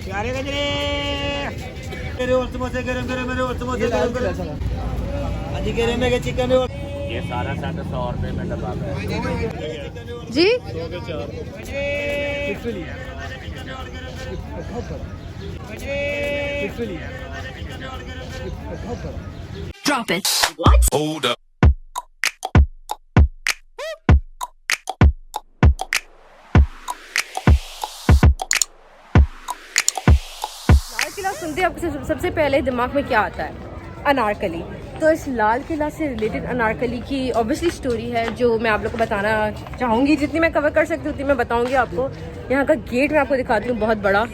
प्यारे गजरे मेरे और समोसे गरम गरम मेरे और समोसे गरम गरम अजी कह रहे हैं कि चिकन रोल ये सारा सेट 100 रुपए में डब्बा है जी। Drop it. What? Hold up. Lal Qila सुनते आपको सबसे पहले दिमाग में क्या आता है? अनारकली। तो इस लाल किला से रिलेटेड अनारकली की ऑब्वियसली स्टोरी है जो मैं आप लोग को बताना चाहूँगी। जितनी मैं कवर कर सकती हूँ उतनी मैं बताऊँगी आपको। यहाँ का गेट मैं आपको दिखाती हूँ, बहुत बड़ा।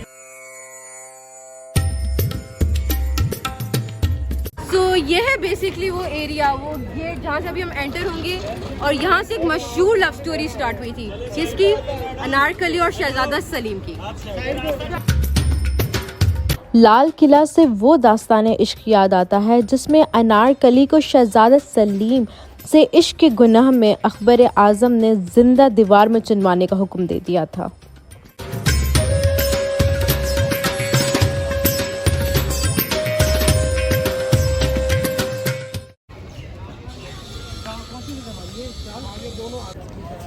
तो ये है बेसिकली वो एरिया, वो गेट जहाँ से अभी हम एंटर होंगे। और यहाँ से एक मशहूर लव स्टोरी स्टार्ट हुई थी, जिसकी अनारकली और शहजादा सलीम की। लाल किला से वो दास्तान इश्क याद आता है जिसमें अनारकली को शहजादा सलीम से इश्क के गुनाह में अकबर आज़म ने जिंदा दीवार में चुनवाने का हुक्म दे दिया था।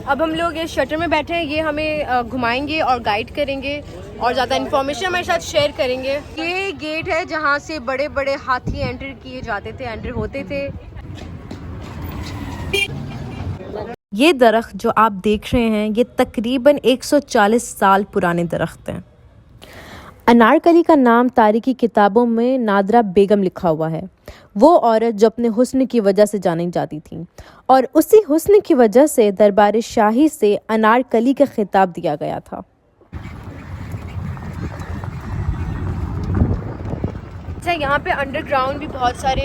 अब हम लोग इस शटर में बैठे हैं, ये हमें घुमाएंगे और गाइड करेंगे और ज़्यादा इन्फॉर्मेशन हमारे साथ शेयर करेंगे। ये गेट है जहाँ से बड़े बड़े हाथी एंटर किए जाते थे, एंटर होते थे। ये दरख्त जो आप देख रहे हैं ये तकरीबन 140 साल पुराने दरख्त हैं। अनारकली का नाम तारीखी किताबों में नादरा बेगम लिखा हुआ है, वो औरत जो अपने हुस्न की वजह से जानी जाती थी और उसी हुस्न की वजह से दरबार शाही से अनारकली का खिताब दिया गया था। यहाँ पे अंडरग्राउंड भी बहुत सारे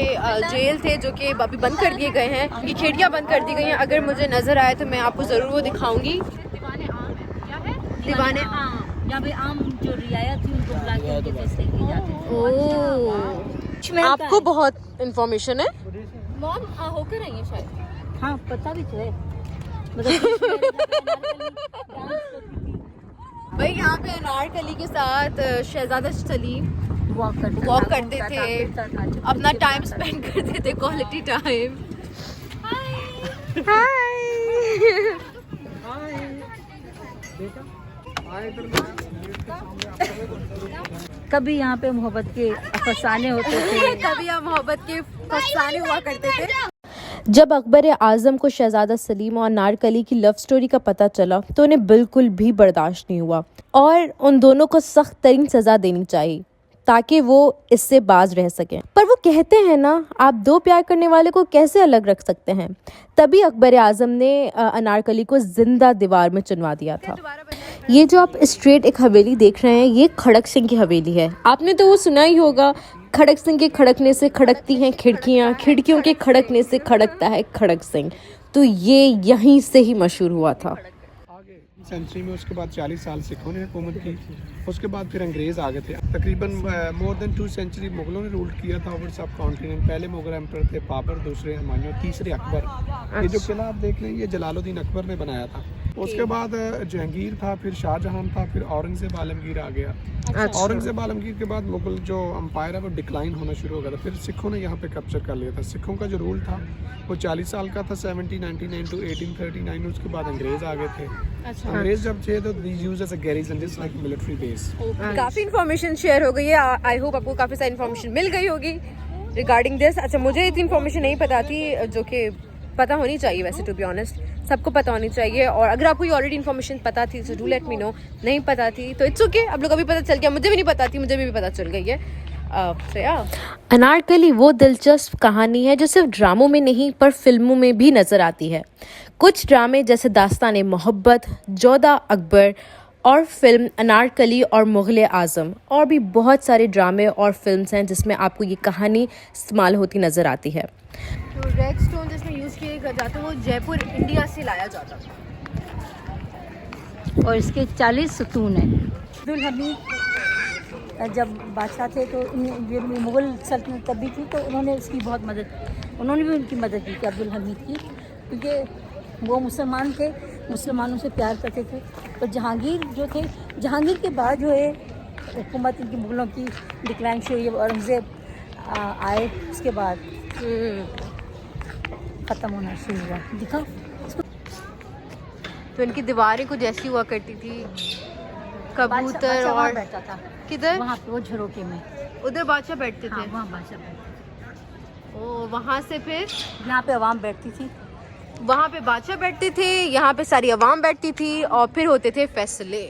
जेल थे जो कि अभी बंद कर दिए गए हैं, ये खिड़कियाँ बंद कर दी गई हैं। अगर मुझे नज़र आए तो मैं आपको ज़रूर वो दिखाऊंगी। दीवाने आम, यहाँ पे आम जो रियायत थी उनको बुला के उनके फैसले किए जाते थे। ओह, आपको बहुत इन्फॉर्मेशन है। मॉम होकर आई है शायद। हाँ पता भी तो है। भाई यहाँ पे अनारकली के साथ शहजादा सलीम वॉक करते थे, अपना टाइम स्पेंड करते थे, क्वालिटी टाइम। कभी यहाँ पे मोहब्बत के अफसाने होते थे, कभी यहाँ मोहब्बत के फसाने हुआ करते थे। जब अकबर आज़म को शहजादा सलीम और अनारकली की लव स्टोरी का पता चला तो उन्हें बिल्कुल भी बर्दाश्त नहीं हुआ और उन दोनों को सख्त तरीन सज़ा देनी चाहिए ताकि वो इससे बाज रह सकें। पर वो कहते हैं ना, आप दो प्यार करने वाले को कैसे अलग रख सकते हैं। तभी अकबर आज़म ने अनारकली को जिंदा दीवार में चुनवा दिया था। ये जो आप स्ट्रेट एक हवेली देख रहे हैं ये खड़क सिंह की हवेली है। आपने तो वो सुना ही होगा, खड़क सिंह के खड़कने से खड़कती हैं खिड़कियाँ, खिड़कियों के खड़कने से खड़कता है खड़क सिंह। तो ये यहीं से ही मशहूर हुआ था। सेंचुरी में उसके बाद 40 साल सिखों ने हुकूमत की, उसके बाद फिर अंग्रेज़ आ गए थे। तकरीबन मोर देन 2 सेंचुरी मुगलों ने रूल किया था ओवर सब कॉन्टिनेंट। पहले मुगल एम्पर थे बाबर, दूसरे हुमायूं, तीसरे अकबर। ये जो किला आप देख रहे हैं ये जलालुद्दीन अकबर ने बनाया था। उसके बाद जहांगीर था, फिर शाहजहां था, फिर औरंगजेब आलमगीर आ गया। औरंगजेब आलमगीर के बाद मुगल जो अम्पायर है वो डिक्लाइन होना शुरू हो गया था। फिर सिखों ने यहाँ पे कैप्चर कर लिया था। सिखों का जो रूल था वो 40 साल का था, 1799 टू 1839। उसके बाद अंग्रेज़ आ गए थे। अंग्रेज़ जब थे तो these used as a garrison, just like military base. काफ़ी इन्फॉर्मेशन शेयर हो गई है। आई होप आपको काफ़ी सारी इन्फॉर्मेशन मिल गई होगी रिगार्डिंग दिस। अच्छा, मुझे इतनी इन्फॉर्मेशन नहीं पता थी जो कि पता होनी चाहिए वैसे, टू बी ऑनेस्ट सबको पता होनी चाहिए। और अगर आपको ये ऑलरेडी इन्फॉर्मेशन पता थी तो डू लेट मी नो। नहीं पता थी तो इट्स ओके, आप लोग अभी पता चल गया। मुझे भी नहीं पता थी, मुझे भी पता चल गई है। अनारकली वो दिलचस्प कहानी है जो सिर्फ ड्रामों में नहीं पर फिल्मों में भी नज़र आती है। कुछ ड्रामे जैसे दास्तान मोहब्बत, जोधा अकबर और फिल्म अनारकली और मुग़ल आज़म, और भी बहुत सारे ड्रामे और फिल्म्स हैं जिसमें आपको ये कहानी इस्तेमाल होती नज़र आती है। तो रेड स्टोन जिसमें यूज़ किए जाते वो जयपुर इंडिया से लाया जाता था और इसके 40 सुतून हैं। अब्दुल हमीद जब बादशाह थे तो ये मुग़ल सल्तनत तब भी थी तो उन्होंने उसकी बहुत मदद, उन्होंने भी उनकी मदद की अब्दुल हमीद की, क्योंकि वो मुसलमान थे, मुसलमानों से प्यार करते थे। तो जहांगीर जो थे, जहांगीर के बाद जो है हुकूमत इनकी मुगलों की डिक्लाइन शुरू हुई, औरंगज़ेब आए, उसके बाद ख़त्म होना शुरू हुआ। दिखाओ तो इनकी दीवारें कुछ ऐसी हुआ करती थी, कबूतर बादशाह वहाँ और बैठा था, किधर वहाँ पे वो झरोके में, उधर बादशाह बैठते थे। हाँ वहाँ बादशाह बैठा था। ओ वहाँ से फिर यहाँ पे अवाम बैठती थी, वहाँ पे बादशाह बैठते थे, यहाँ पे सारी अवाम बैठती थी और फिर होते थे फैसले।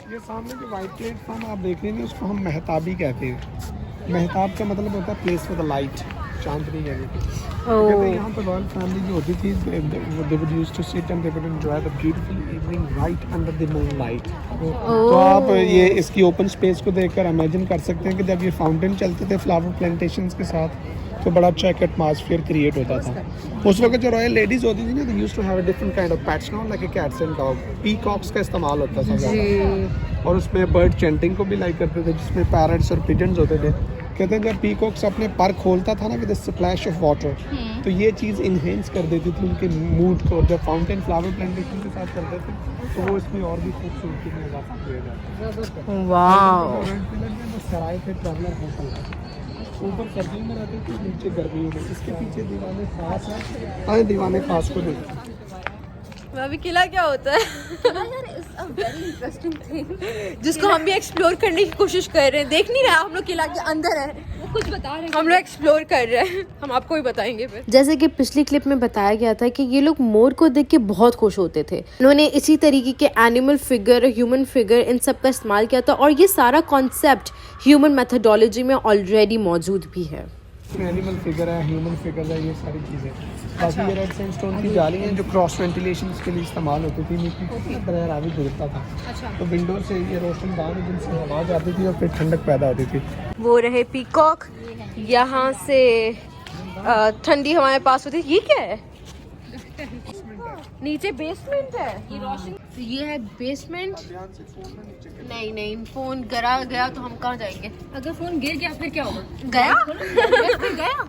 ये सामने जो वाइट प्लेटफॉर्म आप देख रहे हैं उसको हम महताबी कहते हैं। महताब का मतलब होता है प्लेस फॉर द लाइट, चांदनी कहते हैं। यहाँ पर रॉयल फैमिली जो होती थी, they would used to sit and they would enjoy the beautiful evening right under the moonlight। तो आप ये इसकी ओपन स्पेस को देखकर इमेजिन कर सकते हैं कि जब ये फाउंटेन चलते थे फ्लावर प्लांटेशंस के साथ, तो बड़ा अच्छा एक एटमॉस्फेयर क्रिएट होता था। उस वक्त जो रॉयल लेडीज होती थी ना, they used to have a different kind of pets, not like a cats and dog। Peacocks का इस्तेमाल होता था ज़्यादा, और उसमें बर्ड चेंटिंग को भी लाइक करते थे, जिसमें पैरट्स और पिजन्स होते थे। कहते हैं जब पीकॉक्स अपने पर खोलता था ना विद स्प्लैश ऑफ वाटर, तो ये चीज़ इन्हेंस कर देती थी उनके मूड को। जब फाउंटेन फ्लावर प्लांटेशन के साथ करते थे तो वो इसमें और भी खूबसूरती में इजाफा किया जाता है। वाओ। सराय पे ट्रैवलर होटल, ऊपर सर्दियों में रहते थे, नीचे गर्मियों में। इसके पीछे दीवाने खास है, आए दीवाने खास को देखते। अभी किला क्या होता है? जिसको हम भी एक्सप्लोर करने की कोशिश कर रहे हैं। देख नहीं रहे हम लोग किला के अंदर है, वो कुछ बता रहे हैं, हम लोग एक्सप्लोर कर रहे हैं, हम आपको भी बताएंगे फिर। जैसे कि पिछली क्लिप में बताया गया था कि ये लोग मोर को देख के बहुत खुश होते थे। उन्होंने इसी तरीके के एनिमल फिगर, ह्यूमन फिगर, इन सब का इस्तेमाल किया था, और ये सारा कॉन्सेप्ट ह्यूमन मेथोडोलॉजी में ऑलरेडी मौजूद भी है। एनिमल फिगर है, ह्यूमन फिगर है, ये सारी चीज़ें। बाकी ये रेड सैंडस्टोन की जाली हैं जो क्रॉस वेंटिलेशन के लिए इस्तेमाल होती थी। मिट्टी बरह रावी गुजरता था, तो विंडो से ये रोशनदान है जिनसे हवा जाती थी और फिर ठंडक पैदा होती थी। वो रहे पीकॉक, यहाँ से ठंडी हवाएं पास होती। ये क्या है? नीचे बेसमेंट है, ये रोशन, ये है बेसमेंट। नहीं नहीं, फोन गिरा गया तो हम कहाँ जाएंगे? अगर फ़ोन गिर गया फिर क्या होगा? गया फिर गया।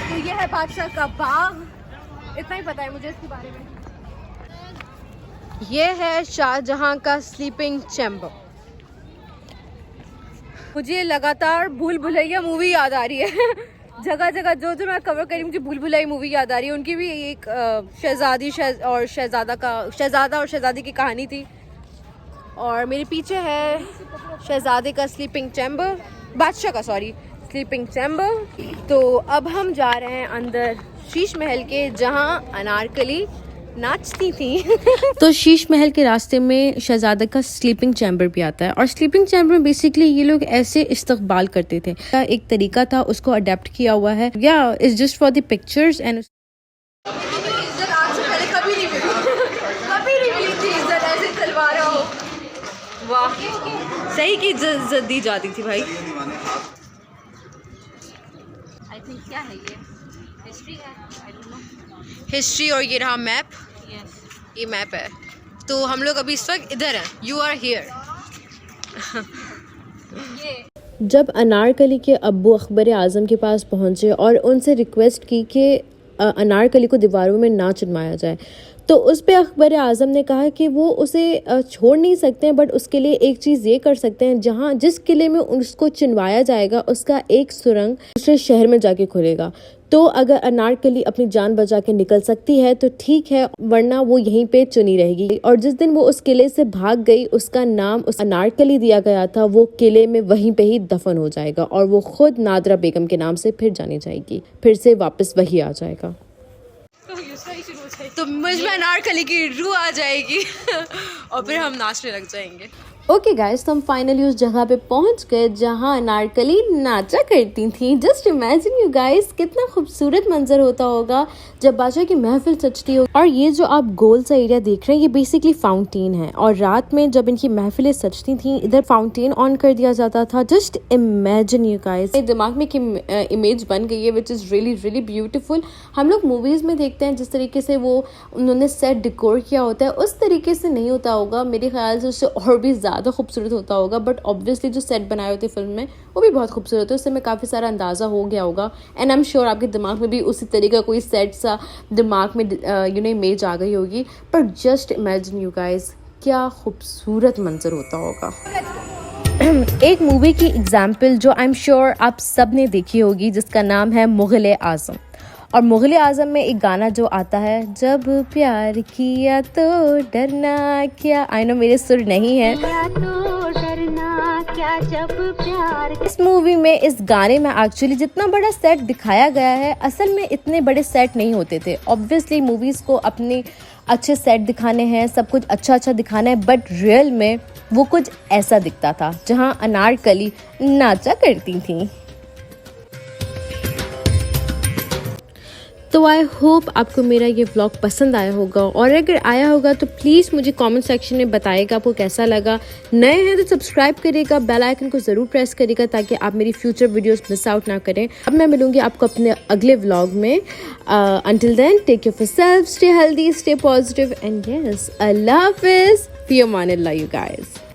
तो ये है बादशाह का बाग, इतना ही पता है मुझे इसके बारे में। ये है शाहजहां का स्लीपिंग चैम्बर। मुझे लगातार भूल भुलैया मूवी याद आ रही है। जगह जगह जो जो मैं कवर करी, मुझे भूल भुलैया मूवी याद आ रही है। उनकी भी एक शहजादा और शहजादी की कहानी थी। और मेरे पीछे है शहजादे का स्लीपिंग चैम्बर, बादशाह का सॉरी स्लीपिंग चैम्बर। तो अब हम जा रहे हैं अंदर शीश महल के, जहाँ अनारकली नाचती थी। तो शीश महल के रास्ते में शहजादा का स्लीपिंग चैम्बर भी आता है, और स्लीपिंग चैम्बर में बेसिकली ये लोग ऐसे इस्तकबाल करते थे। एक तरीका था, उसको अडेप्ट किया हुआ है। या it's just for the pictures and वाह, सही की इज्जत दी जाती थी भाई। आई थिंक क्या है ये? हिस्ट्री है, आई डोंट नो। हिस्ट्री, और ये रहा मैप, ये मैप है। तो हम लोग अभी इस वक्त इधर हैं, यू आर हियर। जब अनारकली के अब्बू अकबर आज़म के पास पहुंचे और उनसे रिक्वेस्ट की कि अनारकली को दीवारों में ना चिनवाया जाए, तो उस पे अकबर आज़म ने कहा कि वो उसे छोड़ नहीं सकते हैं, बट उसके लिए एक चीज़ ये कर सकते हैं, जिस किले में उसको चिनवाया जाएगा उसका एक सुरंग दूसरे शहर में जाके खुलेगा। तो अगर अनारकली अपनी जान बचा के निकल सकती है तो ठीक है, वरना वो यहीं पे चुनी रहेगी। और जिस दिन वो उस किले से भाग गई, उसका नाम उस अनारकली दिया गया था, वो किले में वहीं पे ही दफन हो जाएगा, और वो खुद नादरा बेगम के नाम से फिर जानी जाएगी, फिर से वापस वही आ जाएगा। तो मुझ में अनारकली की रूह आ जाएगी और फिर हम नाचने लग जाएंगे। ओके गाइस, तो हम फाइनली उस जगह पे पहुंच गए जहां अनारकली नाचा करती थी। जस्ट इमेजिन यू गाइस, कितना खूबसूरत मंजर होता होगा जब बादशाह की महफिल सजती हो। और ये जो आप गोल सा एरिया देख रहे हैं, ये बेसिकली फाउंटेन है, और रात में जब इनकी महफिलें सजती थी, इधर फाउंटेन ऑन कर दिया जाता था। जस्ट इमेजिन यू गाइस, मेरे दिमाग में एक इमेज बन गई है which is really really beautiful. हम लोग मूवीज़ में देखते हैं जिस तरीके से वो उन्होंने सेट डिकोर किया होता है, उस तरीके से नहीं होता होगा। मेरे ख्याल से उससे और भी ज़्यादा ज़्यादा खूबसूरत होता होगा, बट ऑब्वियसली जो सेट बनाए होते फिल्म में वो भी बहुत खूबसूरत है, उससे हमें काफ़ी सारा अंदाज़ा हो गया होगा. एंड आई एम श्योर आपके दिमाग में भी उसी तरीके का कोई सेट सा दिमाग में इमेज आ गई होगी. पर जस्ट इमेजिन यू गाइज, क्या खूबसूरत मंजर होता होगा. एक मूवी की एग्जाम्पल जो आई एम श्योर आप सब ने देखी होगी, जिसका नाम है मुग़ल आज़म. और मुग़ल आज़म में एक गाना जो आता है, जब प्यार किया तो डरना क्या. आई नो मेरे सुर नहीं है. इस मूवी में, इस गाने में एक्चुअली जितना बड़ा सेट दिखाया गया है, असल में इतने बड़े सेट नहीं होते थे. ऑब्वियसली मूवीज़ को अपने अच्छे सेट दिखाने हैं, सब कुछ अच्छा अच्छा दिखाना है, बट रियल में वो कुछ ऐसा दिखता था जहाँ अनारकली नाचा करती थी. तो आई होप आपको मेरा ये व्लॉग पसंद आया होगा, और अगर आया होगा तो प्लीज़ मुझे कमेंट सेक्शन में बताइएगा आपको कैसा लगा. नए हैं तो सब्सक्राइब करिएगा, बेल आइकन को ज़रूर प्रेस करिएगा ताकि आप मेरी फ्यूचर वीडियोस मिस आउट ना करें. अब मैं मिलूँगी आपको अपने अगले व्लॉग में. Until then, take care of yourself, stay healthy, stay positive, and yes, Allah हाफिज़, फी अमानिल्लाह यू गाइस.